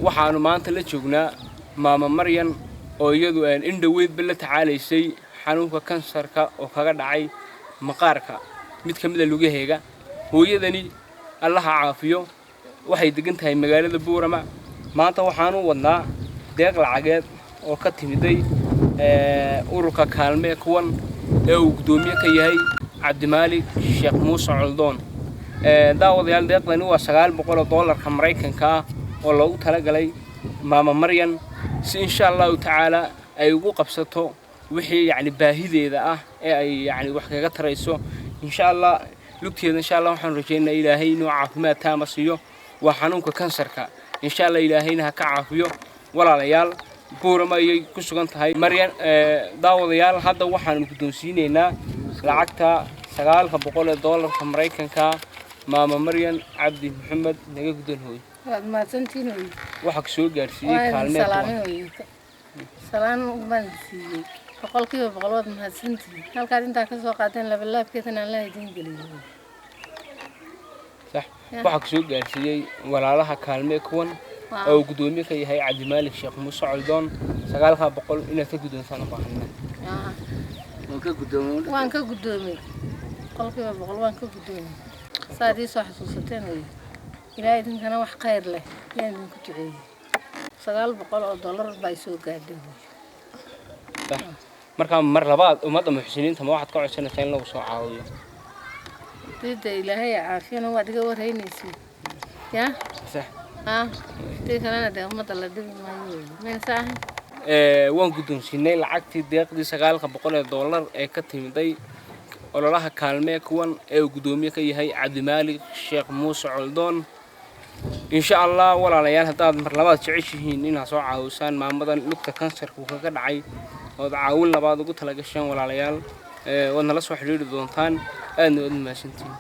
waxaanu maanta la joognaa maama Maryan oo iyadu aan indhaweyd bal la tacaalaysay xanuunka kansarka oo kaga dhacay maqaarka mid kamid ah lugaheega hooyadani Allah ha caafiyo waxay degan tahay magaalada Buurama maanta waxaanu wadnaa deeq lacageed oo ka timiday ururka kaalme kuwan ee uu gudoomiye ka yahay Cabdimaalik Sheekh Muuse Coldoon daawadayaal deeqdani waa $900 Mareykanka oo loogu talagalay maama Maryan si insha Allah taala ay ugu qabsato wixii yani baahideeda ah ee ay yani wax kaga tarayso insha Allah lugteeda insha Allah waxaan rajaynayaa Ilaahay inuu caafimaad taam siiyo waa xanuunka kansarka insha Allah Ilaahayna ha ka caafiyo walaalayaal Buurama ay ku sugan tahay Maryan daawadayaal hadda waxaan guddoonsiineynaa lacagta $900 Mareykanka maama Maryan Cabdi Maxamed naga guddoon ما سنتين waxa soo gaarsiiyay kaalmeed salaan u bansiiyay boqolkiiba boqol wad ma santiin halkaas inta ka soo qaateen laabkeedana la idin geliyo صح waxa soo gaarsiiyay walaalaha kaalmeed kuwan oo gudoomiye ka yahay Cabdimaalik Sheekh Muuse Coldoon $900 inaad ka guddoonsan baahanaa waan ka guddoomay boqolkiiba boqol waan ka guddoomay saadii soo xasuusateen إلهي إننا wax khayr leh leen ku duceeyay $900 bay soo gaadhay marka mar labaad umada muxsiniinta ma waxaad ka codsanaysaa in lagu soo caawiyo dida Ilaahay caafiyana waa diga wareynaysi ya sax deegaanada de umada la dhigi maayo meesha waan guddoonsinay lacagtii deeqdii $900 ee ka timiday ololaha kaalme kuwan ee gudoomiye ka yahay Cabdimaalik Sheekh Muuse Coldoon insha Allah walaalayaal hadaad mar labaad jeceshihiin inaad soo caawisaan maamadan lugta kansarku kaga dhacay oo caawin labaad ugu tala gashaan walaalayaal wadna la soo xiriiri doontaan aadna u mahadsantiin